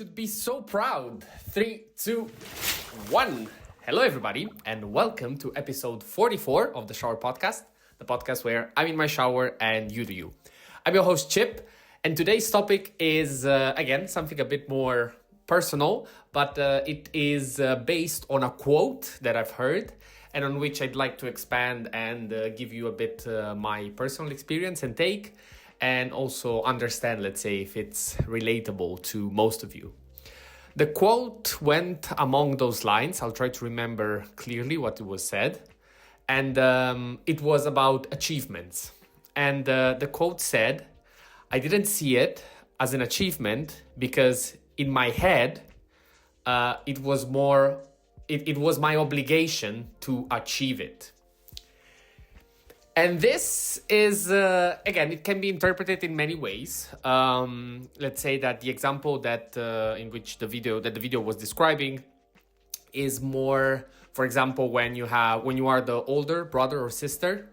should be so proud. 3, 2, 1. Hello, everybody, and welcome to episode 44 of the Showerpodcast, the podcast where I'm in my shower and you do you. I'm your host, Chip, and today's topic is, again, something a bit more personal, but it is based on a quote that I've heard and on which I'd like to expand and give you a bit my personal experience and take, and also understand, let's say, if it's relatable to most of you. The quote went among those lines. I'll try to remember clearly what it was said. And it was about achievements. And the quote said, I didn't see it as an achievement because in my head, it was my obligation to achieve it. And this is, again, it can be interpreted in many ways. Let's say that the example that in which the video was describing is more, for example, when you are the older brother or sister,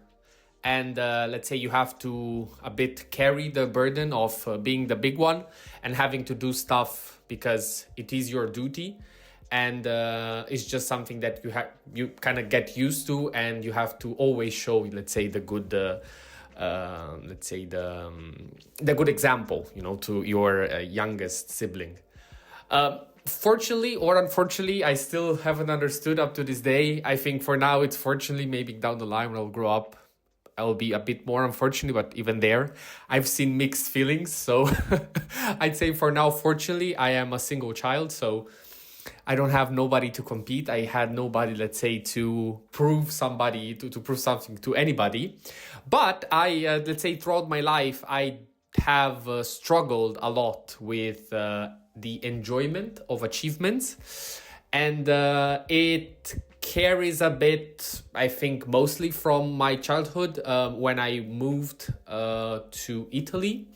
and let's say you have to a bit carry the burden of being the big one and having to do stuff because it is your duty. And it's just something that you kind of get used to, and you have to always show, let's say, the good, the good example, to your youngest sibling. Fortunately or unfortunately, I still haven't understood up to this day. I think for now it's fortunately. Maybe down the line when I'll grow up, I'll be a bit more unfortunately, but even there, I've seen mixed feelings. So I'd say for now, fortunately, I am a single child, so I don't have nobody to compete. I had nobody, let's say, to prove something to anybody. But let's say, throughout my life, I have struggled a lot with the enjoyment of achievements. And it carries a bit, I think, mostly from my childhood when I moved to Italy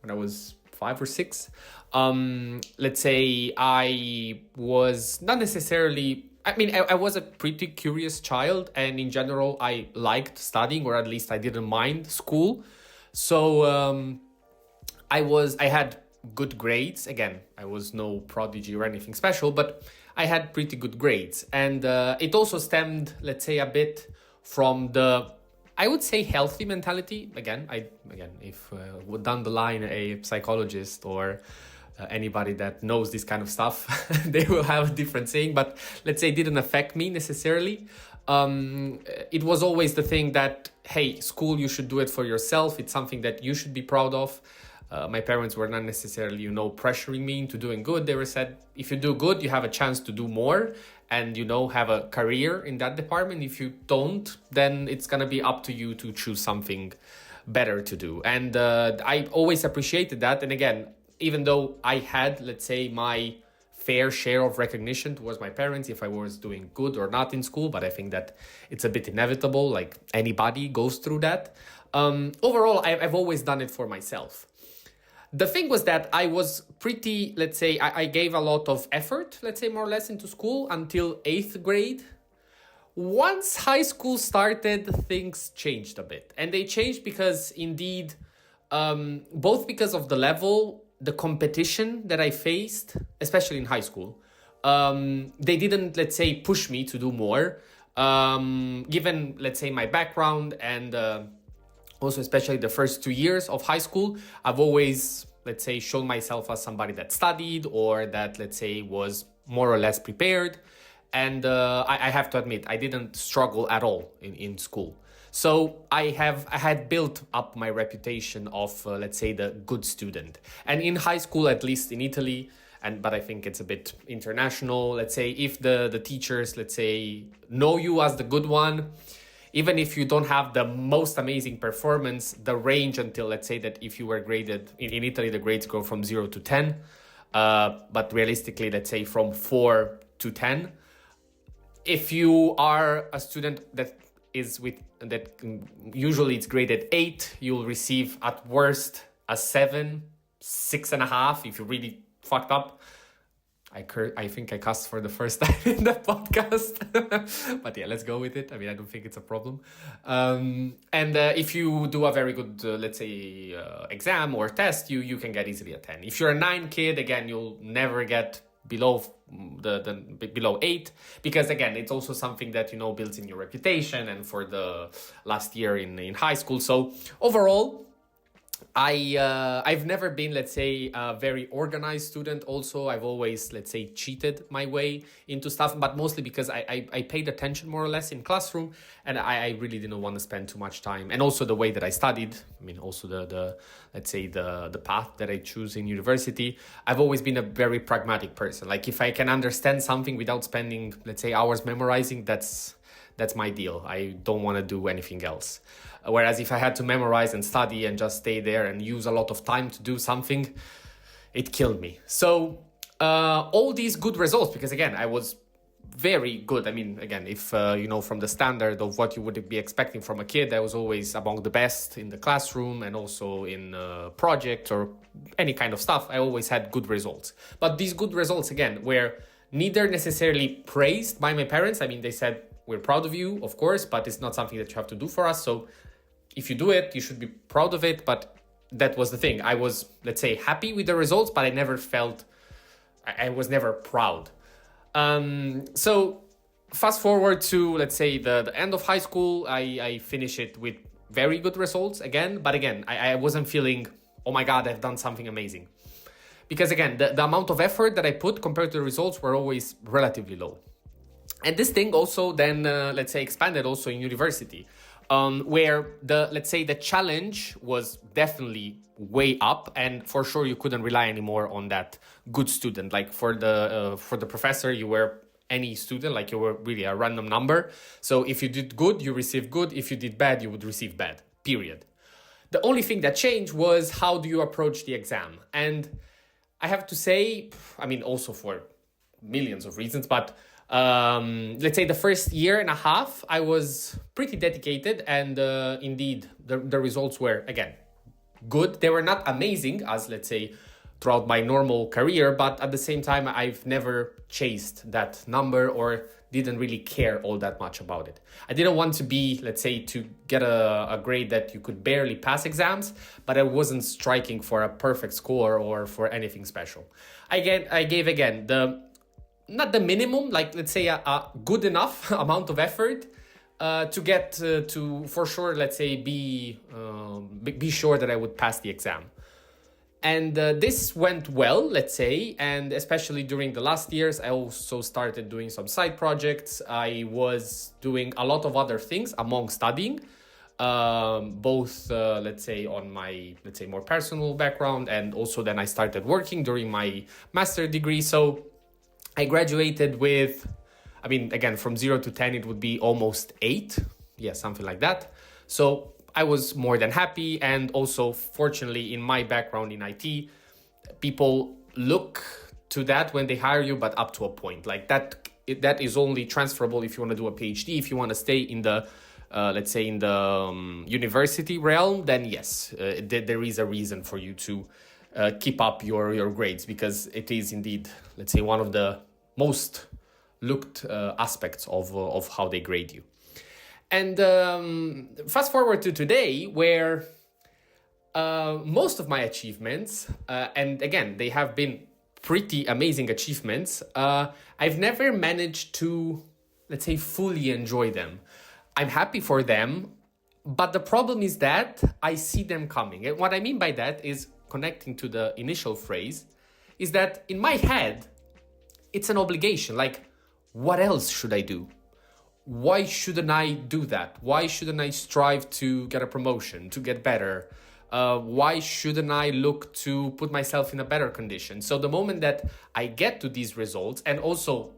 when I was 5 or 6. Let's say I was not necessarily, I was a pretty curious child, and in general, I liked studying, or at least I didn't mind school. So I had good grades. Again, I was no prodigy or anything special, but I had pretty good grades. And it also stemmed, let's say, a bit from I would say, healthy mentality. Again, if down the line a psychologist or anybody that knows this kind of stuff, they will have a different saying. But let's say it didn't affect me necessarily. It was always the thing that, hey, school, you should do it for yourself. It's something that you should be proud of. My parents were not necessarily, pressuring me into doing good. They were said, if you do good, you have a chance to do more and, have a career in that department. If you don't, then it's going to be up to you to choose something better to do. And I always appreciated that. And again, even though I had, let's say, my fair share of recognition towards my parents if I was doing good or not in school, but I think that it's a bit inevitable, like anybody goes through that. Overall, I've always done it for myself. The thing was that I was pretty, let's say, I gave a lot of effort, let's say, more or less into school until 8th grade. Once high school started, things changed a bit. And they changed because, indeed, both because of the level, the competition that I faced, especially in high school, they didn't, let's say, push me to do more. Given, let's say, my background and also especially the first 2 years of high school, I've always, let's say, shown myself as somebody that studied or that, let's say, was more or less prepared. And I have to admit, I didn't struggle at all in school. So I had built up my reputation of, let's say, the good student. And in high school, at least in Italy, but I think it's a bit international, let's say, if the teachers, let's say, know you as the good one, even if you don't have the most amazing performance, the range until, let's say, that if you were graded, in Italy, the grades go from 0 to 10, but realistically, let's say, from 4 to 10. If you are a student that usually it's graded 8, you'll receive at worst a 7, 6.5 if you really fucked up. I think I cussed for the first time in the podcast, but yeah, let's go with it. I mean, I don't think it's a problem. And if you do a very good, let's say, exam or test, you can get easily a 10. If you're a 9 kid, again, you'll never get below below 8, because again, it's also something that, you know, builds in your reputation and for the last year in high school. So overall, I've never been, let's say, a very organized student. Also, I've always, let's say, cheated my way into stuff, but mostly because I paid attention more or less in classroom, and I really didn't want to spend too much time. And also the way that I studied, I mean, also the let's say the path that I choose in university, I've always been a very pragmatic person. Like if I can understand something without spending, let's say, hours memorizing, that's my deal. I don't want to do anything else. Whereas if I had to memorize and study and just stay there and use a lot of time to do something, it killed me. So all these good results, because again, I was very good. I mean, again, if you know, from the standard of what you would be expecting from a kid, I was always among the best in the classroom and also in projects or any kind of stuff. I always had good results. But these good results, again, were neither necessarily praised by my parents. I mean, they said, we're proud of you, of course, but it's not something that you have to do for us. So if you do it, you should be proud of it. But that was the thing. I was, let's say, happy with the results, but I was never proud. So fast forward to, let's say, the end of high school, I finished it with very good results again. But again, I wasn't feeling, oh my God, I've done something amazing. Because again, the amount of effort that I put compared to the results were always relatively low. And this thing also then, let's say, expanded also in university, where let's say the challenge was definitely way up, and for sure you couldn't rely anymore on that good student. Like for the professor, you were any student, like you were really a random number. So if you did good, you received good. If you did bad, you would receive bad, period. The only thing that changed was how do you approach the exam. And I have to say, I mean, also for millions of reasons, but let's say the first year and a half, I was pretty dedicated, and indeed the results were, again, good. They were not amazing as, let's say, throughout my normal career, but at the same time, I've never chased that number or didn't really care all that much about it. I didn't want to be, let's say, to get a grade that you could barely pass exams, but I wasn't striking for a perfect score or for anything special. I gave again not the minimum, like let's say a good enough amount of effort to get to, for sure, let's say, be sure that I would pass the exam. And this went well, let's say, and especially during the last years, I also started doing some side projects. I was doing a lot of other things among studying, both, let's say, on my, let's say, more personal background, and also then I started working during my master degree. So I graduated with, I mean, again, from 0 to 10, it would be almost 8. Yeah, something like that. So I was more than happy. And also, fortunately, in my background in IT, people look to that when they hire you, but up to a point. Like that is only transferable if you want to do a PhD. If you want to stay in the, let's say, in the university realm, then yes, there is a reason for you to keep up your grades, because it is indeed, let's say, one of the most looked aspects of how they grade you. And fast forward to today, where most of my achievements, and again, they have been pretty amazing achievements, I've never managed to, let's say, fully enjoy them. I'm happy for them, but the problem is that I see them coming. And what I mean by that is, connecting to the initial phrase, is that in my head, it's an obligation. Like, what else should I do? Why shouldn't I do that? Why shouldn't I strive to get a promotion, to get better? Why shouldn't I look to put myself in a better condition? So the moment that I get to these results, and also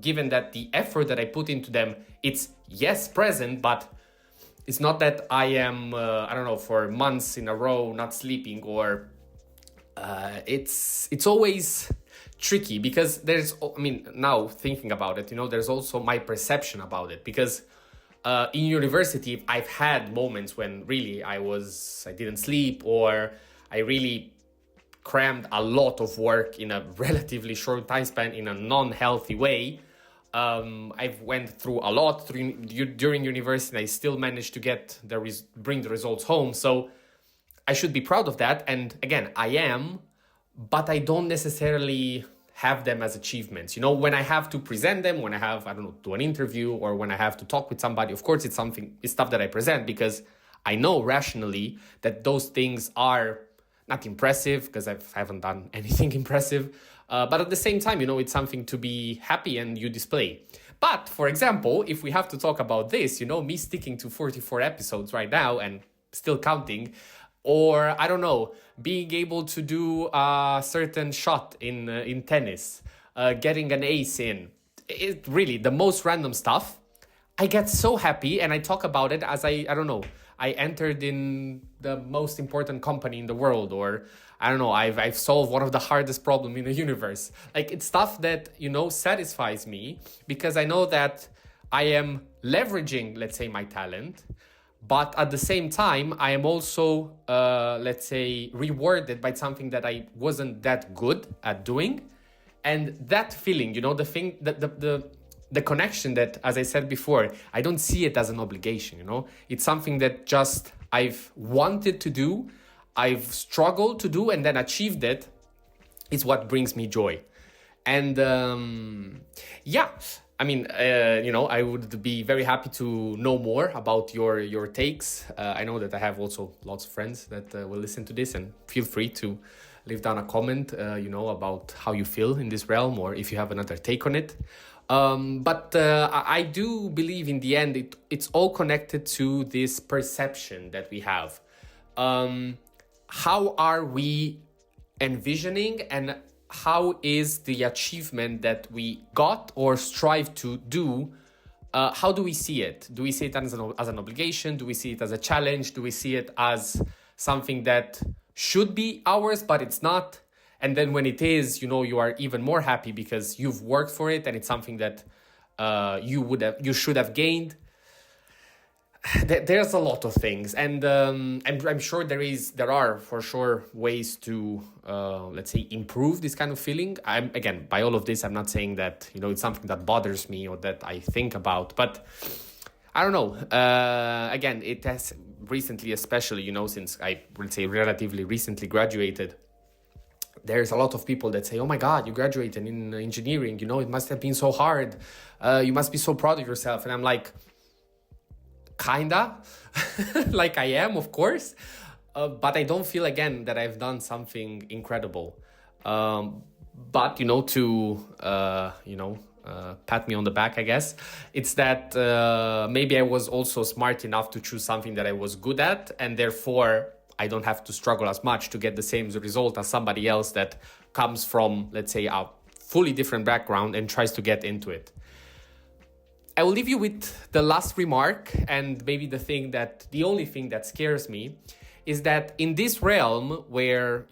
given that the effort that I put into them, it's yes, present, but it's not that I am, I don't know, for months in a row not sleeping, or it's always tricky, because there's, I mean, now thinking about it, you know, there's also my perception about it, because in university, I've had moments when really I didn't sleep, or I really crammed a lot of work in a relatively short time span in a non-healthy way. I've went through a lot during university, and I still managed to get bring the results home. So I should be proud of that. And again, I am, but I don't necessarily have them as achievements. When I have to present them, when I have, I don't know, do an interview, or when I have to talk with somebody, of course, it's stuff that I present, because I know rationally that those things are not impressive, because I haven't done anything impressive. But at the same time, it's something to be happy and you display. But for example, if we have to talk about this, me sticking to 44 episodes right now and still counting, or I don't know, being able to do a certain shot in tennis, getting an ace in, it really the most random stuff. I get so happy, and I talk about it as I don't know, I entered in the most important company in the world, or I don't know, I've solved one of the hardest problems in the universe. Like, it's stuff that, satisfies me, because I know that I am leveraging, let's say, my talent, but at the same time, I am also, let's say, rewarded by something that I wasn't that good at doing. And that feeling, the thing, the connection that, as I said before, I don't see it as an obligation, It's something that just I've wanted to do, I've struggled to do, and then achieved it. It's what brings me joy. And I mean, I would be very happy to know more about your takes. I know that I have also lots of friends that will listen to this, and feel free to leave down a comment, about how you feel in this realm, or if you have another take on it. But I do believe in the end, it's all connected to this perception that we have. How are we envisioning, and how is the achievement that we got or strive to do, how do we see it? Do we see it as an obligation? Do we see it as a challenge? Do we see it as something that should be ours, but it's not? And then when it is, you are even more happy because you've worked for it, and it's something that you should have gained. There's a lot of things, and I'm sure there are for sure ways to let's say, improve this kind of feeling. Again, by all of this, I'm not saying that it's something that bothers me or that I think about, but I don't know. Again, it has recently, especially since I would say relatively recently graduated, there's a lot of people that say, oh my God, you graduated in engineering, it must have been so hard. You must be so proud of yourself. And I'm like, kinda, like I am, of course. But I don't feel, again, that I've done something incredible. But, to, pat me on the back, I guess, it's that maybe I was also smart enough to choose something that I was good at, and therefore I don't have to struggle as much to get the same result as somebody else that comes from, let's say, a fully different background and tries to get into it. I will leave you with the last remark, and maybe the only thing that scares me is that in this realm where,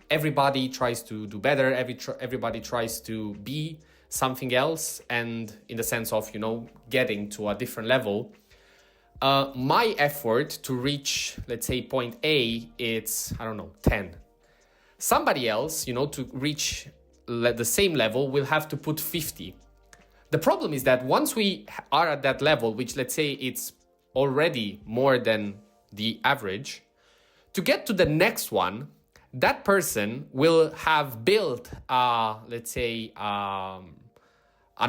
everybody tries to do better, everybody tries to be something else, and in the sense of, getting to a different level, my effort to reach, let's say, point A, it's, 10. Somebody else, to reach the same level will have to put 50. The problem is that once we are at that level, which, let's say, it's already more than the average, to get to the next one, that person will have built, let's say, a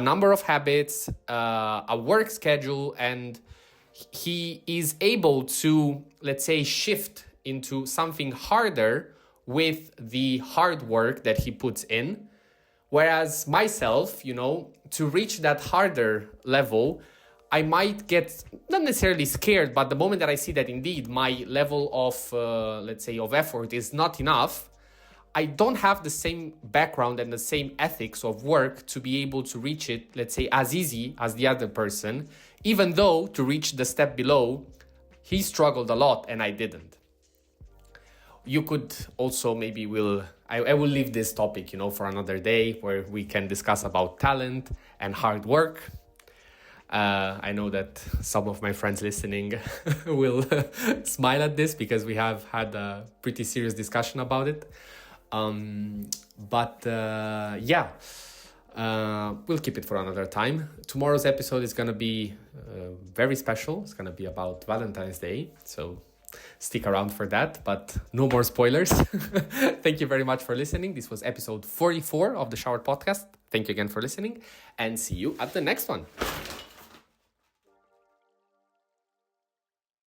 number of habits, a work schedule, and he is able to, let's say, shift into something harder with the hard work that he puts in. Whereas myself, to reach that harder level, I might get not necessarily scared, but the moment that I see that indeed my level of, let's say, of effort is not enough, I don't have the same background and the same ethics of work to be able to reach it, let's say, as easy as the other person, even though to reach the step below, he struggled a lot and I didn't. You could also maybe I will leave this topic, for another day where we can discuss about talent and hard work. I know that some of my friends listening will smile at this because we have had a pretty serious discussion about it. We'll keep it for another time. Tomorrow's episode is going to be very special. It's going to be about Valentine's Day. So stick around for that, but no more spoilers. Thank you very much for listening. This was episode 44 of the Shower Podcast. Thank you again for listening and see you at the next one.